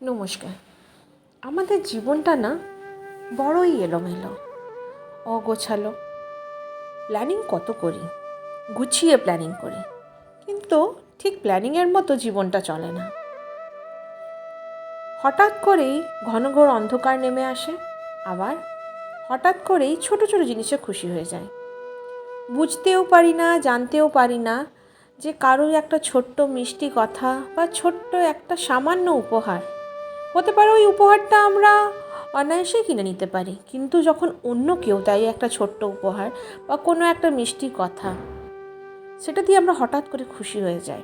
নমস্কার। আমাদের জীবনটা না বড়ই এলোমেলো, অগোছালো। প্ল্যানিং কত করি, গুছিয়ে প্ল্যানিং করি, কিন্তু ঠিক প্ল্যানিংয়ের মতো জীবনটা চলে না। হঠাৎ করেই ঘন ঘোর অন্ধকার নেমে আসে, আবার হঠাৎ করেই ছোট ছোট জিনিসে খুশি হয়ে যায়। বুঝতেও পারি না, জানতেও পারি না যে কারোর একটা ছোট্ট মিষ্টি কথা বা ছোট্ট একটা সামান্য উপহার হতে পারে। ওই উপহারটা আমরা অনায়াসেই কিনে নিতে পারি, কিন্তু যখন অন্য কেউ দেয় একটা ছোট্ট উপহার বা কোনো একটা মিষ্টি কথা, সেটা দিয়ে আমরা হঠাৎ করে খুশি হয়ে যাই।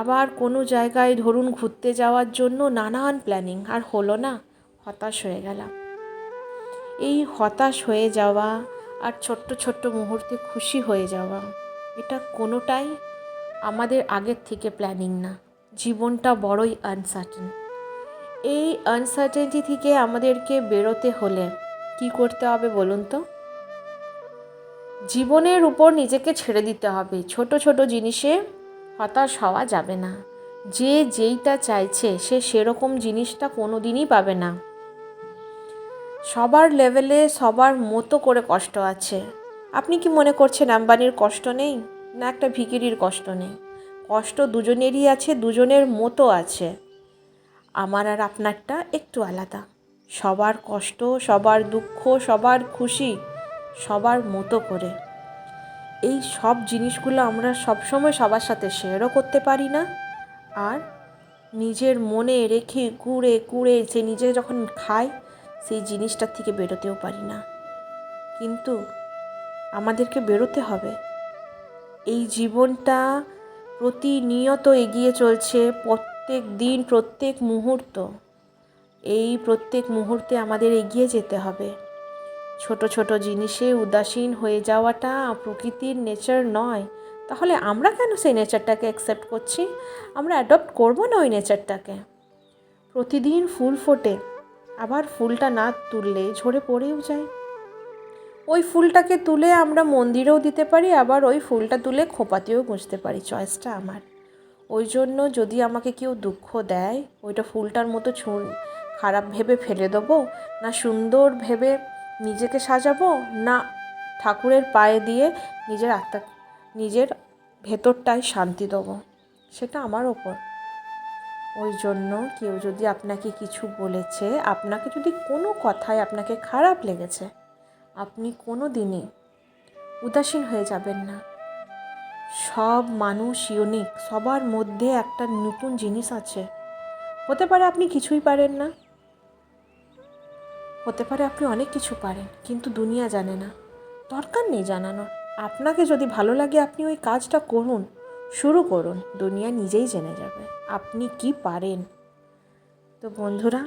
আবার কোনো জায়গায় ধরুন ঘুরতে যাওয়ার জন্য নানান প্ল্যানিং, আর হলো না, হতাশ হয়ে গেলাম। এই হতাশ হয়ে যাওয়া আর ছোট্ট ছোট্ট মুহূর্তে খুশি হয়ে যাওয়া, এটা কোনোটাই আমাদের আগের থেকে প্ল্যানিং না। জীবনটা বড়ই আনসার্টেন। এই আনসার্টেনটি থেকে আমাদেরকে বেরোতে হলে কি করতে হবে বলুন তো? জীবনের উপর নিজেকে ছেড়ে দিতে হবে। ছোট ছোট জিনিসে হতাশ হওয়া যাবে না। যে যেইটা চাইছে সে সেরকম জিনিসটা কোনো দিনই পাবে না। সবার লেভেলে সবার মতো করে কষ্ট আছে। আপনি কি মনে করছেন আম্বানির কষ্ট নেই, না একটা ভিখিরির কষ্ট নেই? কষ্ট দুজনেরই আছে, দুজনের মতো আছে। আমার আর আপনারটা একটু আলাদা। সবার কষ্ট, সবার দুঃখ, সবার খুশি সবার মতো করে। এই সব জিনিসগুলো আমরা সবসময় সবার সাথে শেয়ারও করতে পারি না, আর নিজের মনে রেখে কুড়ে কুড়ে যে নিজে যখন খাই সেই জিনিসটার থেকে বেরোতেও পারি না। কিন্তু আমাদেরকে বেরোতে হবে। এই জীবনটা প্রতিনিয়ত এগিয়ে চলছে, প্রত্যেক দিন, প্রত্যেক মুহূর্ত। এই প্রত্যেক মুহূর্তে আমাদের এগিয়ে যেতে হবে। ছোট ছোট জিনিসে উদাসীন হয়ে যাওয়াটা প্রকৃতির নেচার নয়। তাহলে আমরা কেন সেই নেচারটাকে অ্যাকসেপ্ট করছি? আমরা অ্যাডপ্ট করব না ওই নেচারটাকে। প্রতিদিন ফুল ফোটে, আবার ফুলটা না তুললে ঝরে পড়েও যায়। ওই ফুলটাকে তুলে আমরা মন্দিরেও দিতে পারি, আবার ওই ফুলটা তুলে খোঁপাতেও গুঁজতে পারি। চয়েসটা আমার। ওই জন্য যদি আমাকে কেউ দুঃখ দেয়, ওইটা ফুলটার মতো খারাপ ভেবে ফেলে দেবো, না সুন্দর ভেবে নিজেকে সাজাবো, না ঠাকুরের পায়ে দিয়ে নিজের আত্মা, নিজের ভেতরটায় শান্তি দেবো, সেটা আমার ওপর। ওই জন্য কেউ যদি আপনাকে কিছু বলেছে, আপনাকে যদি কোনো কথায় আপনাকে খারাপ লেগেছে, আপনি কোনো দিনই উদাসীন হয়ে যাবেন না। সব মানুষ ইউনিক, সবার মধ্যে একটা নতুন জিনিস আছে। হতে পারে আপনি কিছুই পারেন না, হতে পারে আপনি অনেক কিছু পারেন, কিন্তু দুনিয়া জানে না। দরকার নেই জানানোর। আপনাকে যদি ভালো লাগে আপনি ওই কাজটা করুন, শুরু করুন, দুনিয়া নিজেই জেনে যাবে আপনি কি পারেন। তো বন্ধুরা,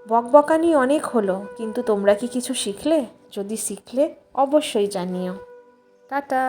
বকবকানি অনেক হলো, কিন্তু তোমরা কি কিছু শিখলে? যদি শিখলে অবশ্যই জানিও। টাটা।